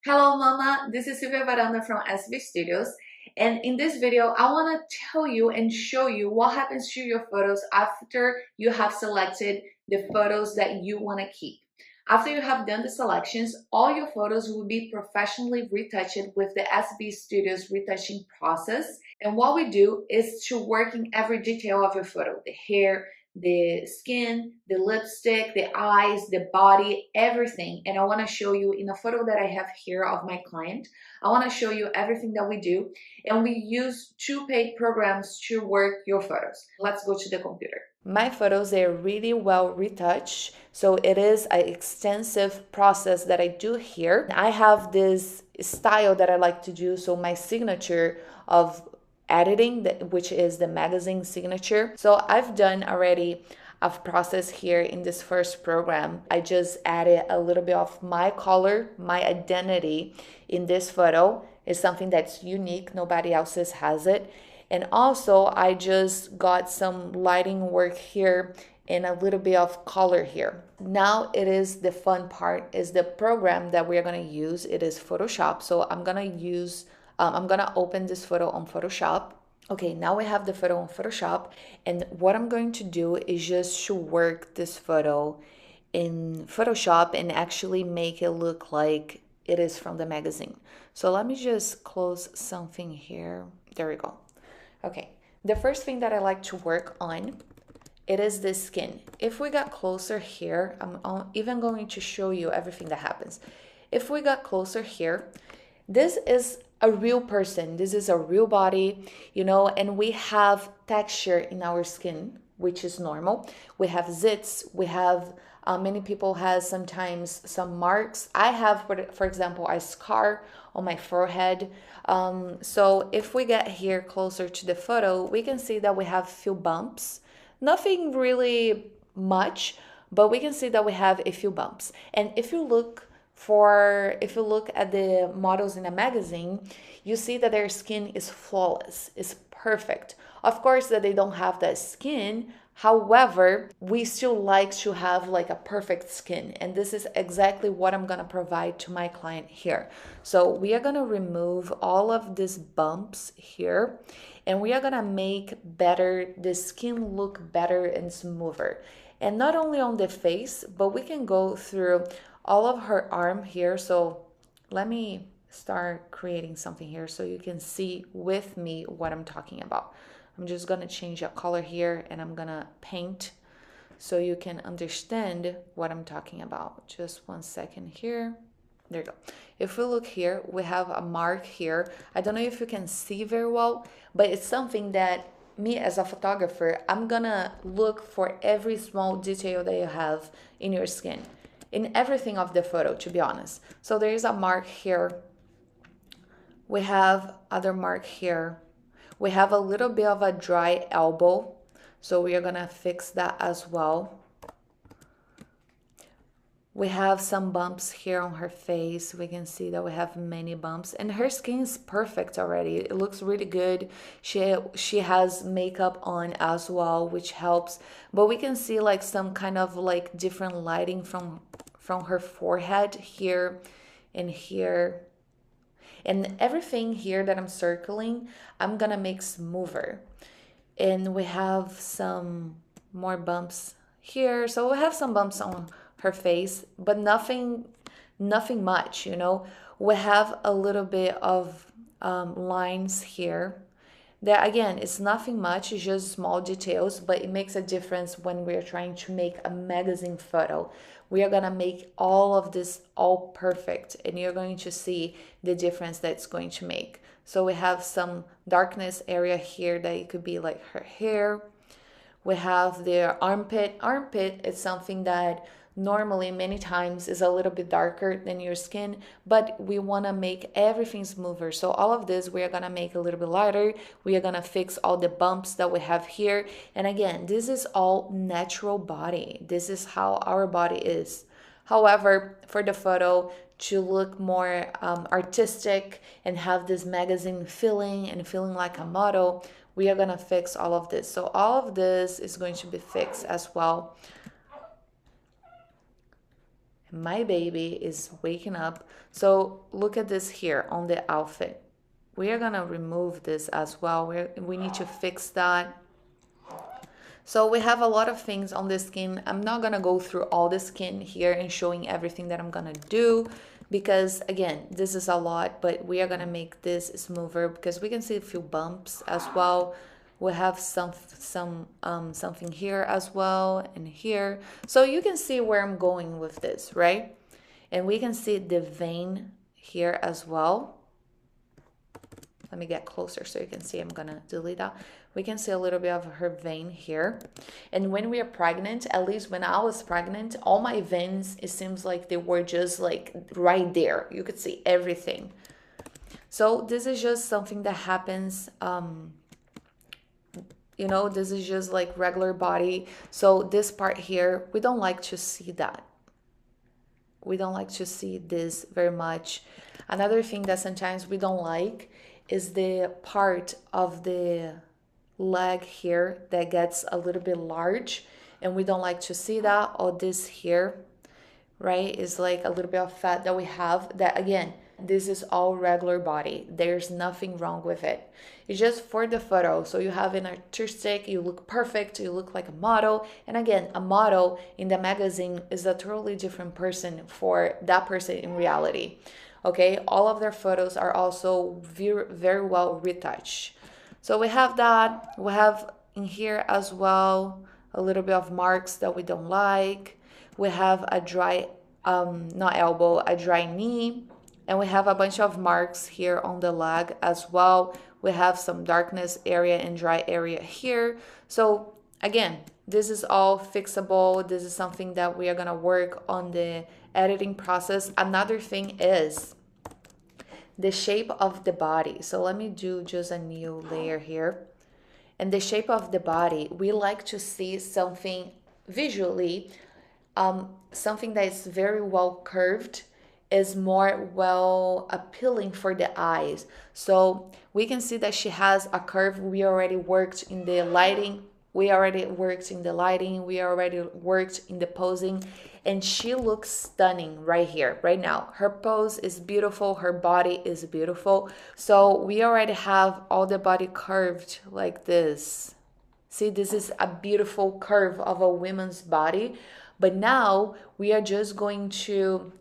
Hello Mama, this is Silvia Varanda from SV Studios, and in this video I want to tell you and show you what happens to your photos after you have selected the photos that you want to keep. After you have done the selections, all your photos will be professionally retouched with the SV Studios retouching process. And what we do is to work in every detail of your photo, the hair, the skin, the lipstick, the eyes, the body, everything. And I want to show you in a photo that I have here of my client. I want to show you everything that we do. And we use two paid programs to work your photos. Let's go to the computer. My photos are really well retouched, so it is an extensive process that I do here. I have this style that I like to do, so my signature of editing, which is the magazine signature. So I've done already a process here in this first program. I just added a little bit of my color, my identity in this photo. It's something that's unique, nobody else's has it. And also I just got some lighting work here and a little bit of color here. Now it is the fun part, is the program that we are going to use. It is Photoshop. So I'm gonna open this photo on Photoshop. Okay, now we have the photo on Photoshop, and what I'm going to do is just to work this photo in Photoshop and actually make it look like it is from the magazine. So let me just close something here. There we go. Okay, the first thing that I like to work on, it is the skin. If we got closer here, I'm even going to show you everything that happens. If we got closer here, this is a real person. This is a real body, and we have texture in our skin, which is normal. We have zits. We have, many people has sometimes some marks. I have, for example, a scar on my forehead. So if we get here closer to the photo, we can see that we have few bumps. Nothing really much, but we can see that we have a few bumps. And if you look at the models in a magazine, you see that their skin is flawless, is perfect. Of course that they don't have that skin. However, we still like to have like a perfect skin. And this is exactly what I'm going to provide to my client here. So we are going to remove all of these bumps here, and we are going to make the skin look better and smoother. And not only on the face, but we can go through all of her arm here. So let me start creating something here so you can see with me what I'm talking about. I'm just gonna change a color here and I'm gonna paint so you can understand what I'm talking about. Just 1 second here. There you go. If we look here, we have a mark here. I don't know if you can see very well, but it's something that me as a photographer, I'm gonna look for every small detail that you have in your skin, in everything of the photo, to be honest. So there is a mark here. We have other mark here. We have a little bit of a dry elbow, so we are gonna fix that as well. We have some bumps here on her face. We can see that we have many bumps, and her skin is perfect already. It looks really good. She has makeup on as well, which helps, but we can see like some kind of like different lighting from her forehead here and here. And everything here that I'm circling, I'm gonna make smoother. And we have some more bumps here. So we have some bumps on her face, but nothing much, We have a little bit of lines here. That again, it's nothing much, it's just small details, but it makes a difference when we're trying to make a magazine photo. We are gonna make all of this all perfect, and you're going to see the difference that it's going to make. So we have some darkness area here that it could be like her hair. We have the armpit. Armpit is something that normally many times is a little bit darker than your skin, but we want to make everything smoother. So all of this we are going to make a little bit lighter. We are going to fix all the bumps that we have here. And again, this is all natural body. This is how our body is. However, for the photo to look more artistic and have this magazine feeling and feeling like a model, we are going to fix all of this. So all of this is going to be fixed as well. my baby is waking up. So look at this here on the outfit. We are gonna remove this as well. We need to fix that. So we have a lot of things on the skin. I'm not gonna go through all the skin here and showing everything that I'm gonna do, because again, this is a lot, but we are gonna make this smoother because we can see a few bumps as well. We have something here as well and here. So you can see where I'm going with this, right? And we can see the vein here as well. Let me get closer so you can see. I'm gonna delete that. We can see a little bit of her vein here. And when we are pregnant, at least when I was pregnant, all my veins, it seems like they were just like right there. You could see everything. So this is just something that happens, you know, this is just like regular body. So this part here, we don't like to see that. We don't like to see this very much. Another thing that sometimes we don't like is the part of the leg here that gets a little bit large, and we don't like to see that. Or this here, right, is like a little bit of fat that we have. That again, this is all regular body. There's nothing wrong with it. It's just for the photo. So you have an artistic, you look perfect, you look like a model. And again, a model in the magazine is a totally different person for that person in reality. Okay, all of their photos are also very, very well retouched. So we have that. We have in here as well a little bit of marks that we don't like. We have a dry, not elbow, a dry knee. And we have a bunch of marks here on the leg as well. We have some darkness area and dry area here. So again, this is all fixable. This is something that we are gonna work on the editing process. Another thing is the shape of the body. So let me do just a new layer here. And the shape of the body, we like to see something visually, something that is very well curved, is more well appealing for the eyes. So we can see that she has a curve. We already worked in the lighting. We already worked in the posing, and she looks stunning right here, right now. Her pose is beautiful. Her body is beautiful. So we already have all the body curved like this. See, this is a beautiful curve of a woman's body. But now we are just going to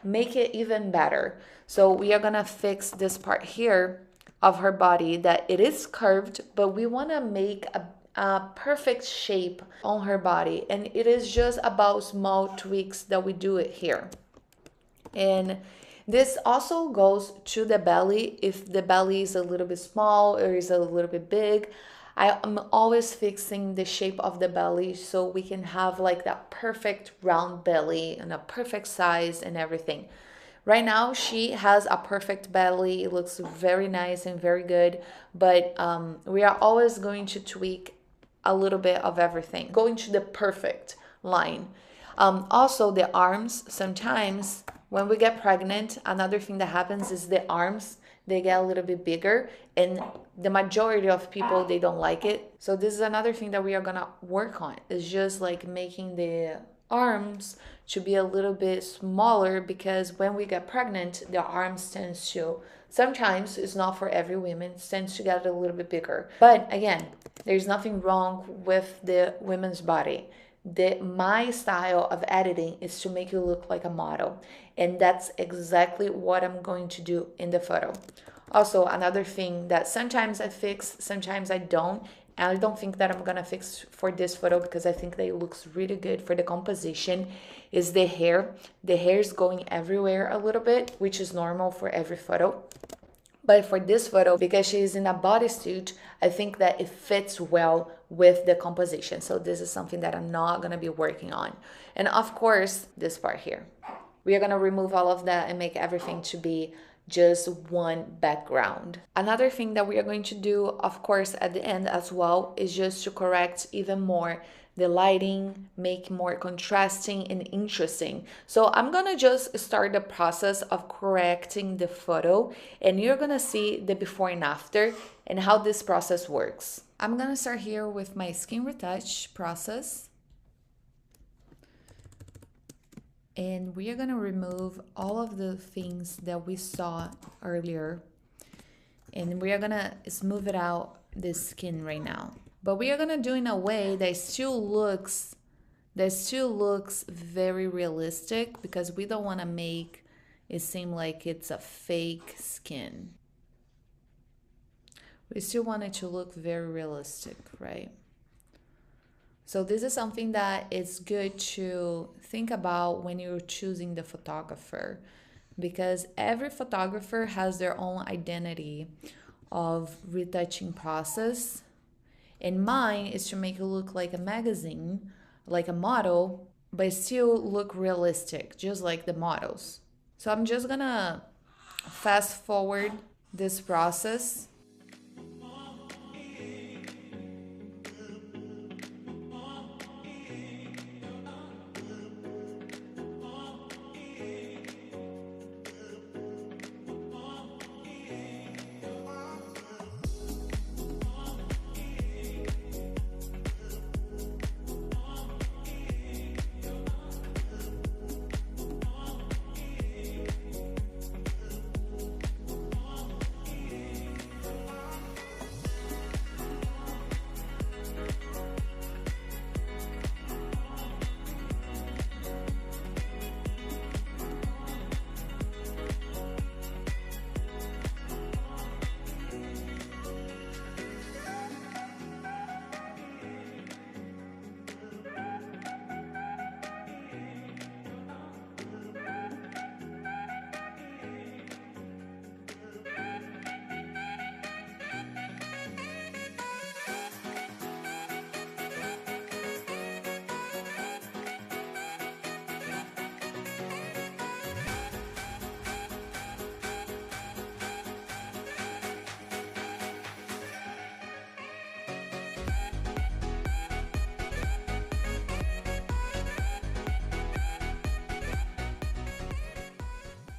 make it even better. So we are gonna fix this part here of her body that it is curved, but we wanna make a perfect shape on her body, and it is just about small tweaks that we do it here. And this also goes to the belly. If the belly is a little bit small or is a little bit big, I am always fixing the shape of the belly so we can have like that perfect round belly and a perfect size and everything. Right now, she has a perfect belly. It looks very nice and very good, but we are always going to tweak a little bit of everything, going to the perfect line. Also, the arms, sometimes when we get pregnant, another thing that happens is the arms, they get a little bit bigger, and the majority of people, they don't like it. So this is another thing that we are gonna work on, is just like making the arms to be a little bit smaller, because when we get pregnant, the arms tends to, sometimes it's not for every woman, it tends to get a little bit bigger. But again, there's nothing wrong with the women's body. My style of editing is to make you look like a model, and that's exactly what I'm going to do in the photo. Also, another thing that sometimes I fix, sometimes I don't, and I don't think that I'm gonna fix for this photo because I think that it looks really good for the composition, is the hair. The hair is going everywhere a little bit, which is normal for every photo. But for this photo, because she's in a bodysuit, I think that it fits well with the composition. So this is something that I'm not gonna be working on. And of course, this part here. We are gonna remove all of that and make everything to be just one background. Another thing that we are going to do, of course, at the end as well, is just to correct even more the lighting, make more contrasting and interesting. So I'm gonna just start the process of correcting the photo, and you're gonna see the before and after and how this process works. I'm gonna start here with my skin retouch process. and we are gonna remove all of the things that we saw earlier, and we are gonna smooth it out the skin right now. But we are gonna do in a way that still looks very realistic, because we don't want to make it seem like it's a fake skin. We still want it to look very realistic, right? So this is something that is good to think about when you're choosing the photographer, because every photographer has their own identity of retouching process. And mine is to make it look like a magazine, like a model, but still look realistic, just like the models. So I'm just gonna fast forward this process.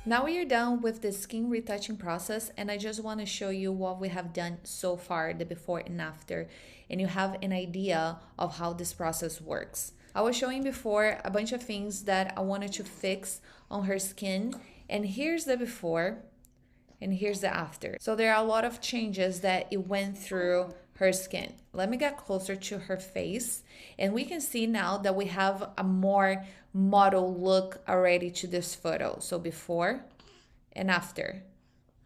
Now we are done with the skin retouching process, and I just want to show you what we have done so far, the before and after, and you have an idea of how this process works. I was showing before a bunch of things that I wanted to fix on her skin, and here's the before and here's the after. So there are a lot of changes that it went through her skin. Let me get closer to her face, and we can see now that we have a more model look already to this photo. So before and after.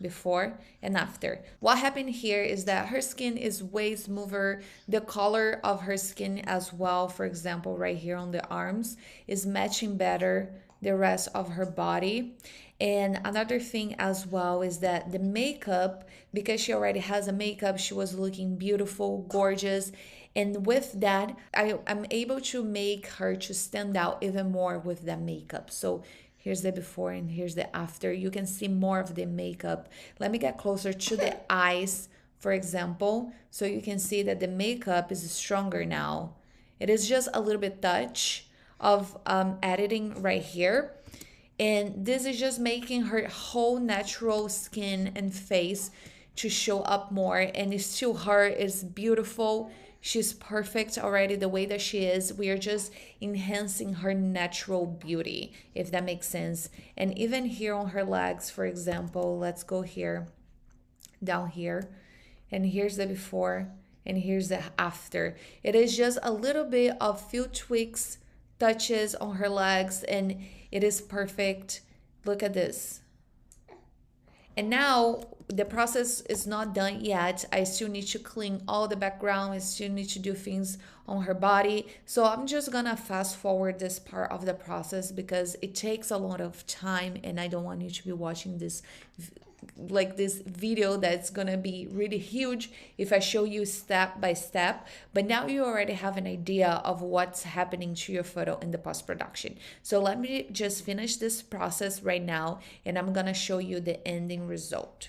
Before and after. What happened here is that her skin is way smoother. The color of her skin as well, for example, right here on the arms, is matching better the rest of her body. And another thing as well is that the makeup, because she already has a makeup, she was looking beautiful, gorgeous. And with that, I'm able to make her to stand out even more with the makeup. So here's the before and here's the after. You can see more of the makeup. Let me get closer to the eyes, for example, so you can see that the makeup is stronger now. It is just a little bit touch of editing right here. And this is just making her whole natural skin and face to show up more. And it's still her, it's beautiful. She's perfect already the way that she is. We are just enhancing her natural beauty, if that makes sense. And even here on her legs, for example, let's go here, down here. And here's the before and here's the after. It is just a little bit of few tweaks, touches on her legs, and it is perfect. Look at this. And now the process is not done yet. I still need to clean all the background. I still need to do things on her body. So I'm just gonna fast forward this part of the process because it takes a lot of time, and I don't want you to be watching this this video that's gonna be really huge if I show you step by step. But now you already have an idea of what's happening to your photo in the post-production. So let me just finish this process right now, and I'm gonna show you the ending result.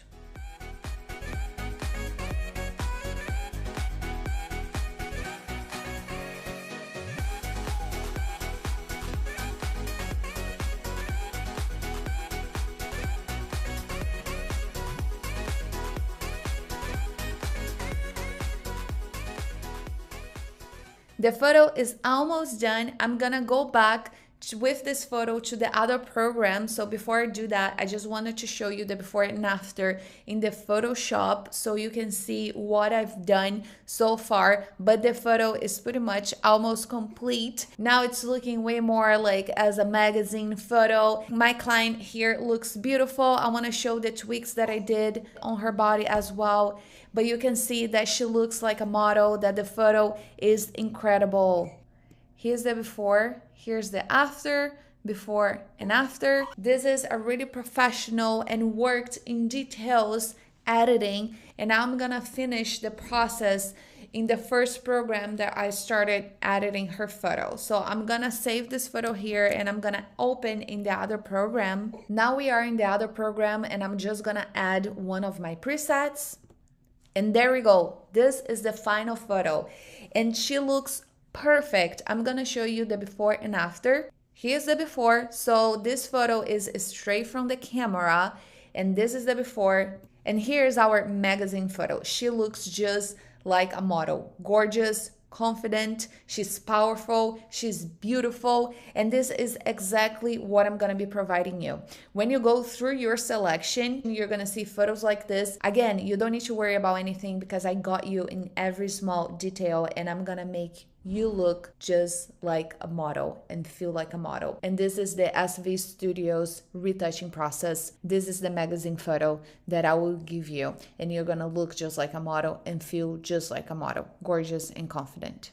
The photo is almost done. I'm gonna go back with this photo to the other program. So before I do that, I just wanted to show you the before and after in the Photoshop so you can see what I've done so far. But the photo is pretty much almost complete. Now it's looking way more like as a magazine photo. My client here looks beautiful. I want to show the tweaks that I did on her body as well. But you can see that she looks like a model, that the photo is incredible. Here's the before, here's the after, before and after. This is a really professional and worked in details editing, and I'm gonna finish the process in the first program that I started editing her photo. So I'm gonna save this photo here and I'm gonna open in the other program. Now we are in the other program and I'm just gonna add one of my presets. And there we go. This is the final photo and she looks perfect. I'm gonna show you the before and after. Here's the before. So this photo is straight from the camera and this is the before. And here's our magazine photo. She looks just like a model. Gorgeous, confident, she's powerful, she's beautiful, and this is exactly what I'm gonna be providing you. When you go through your selection, you're gonna see photos like this. Again, you don't need to worry about anything because I got you in every small detail and I'm gonna make you look just like a model and feel like a model. And this is the SV Studios retouching process. This is the magazine photo that I will give you and you're gonna look just like a model and feel just like a model, gorgeous and confident.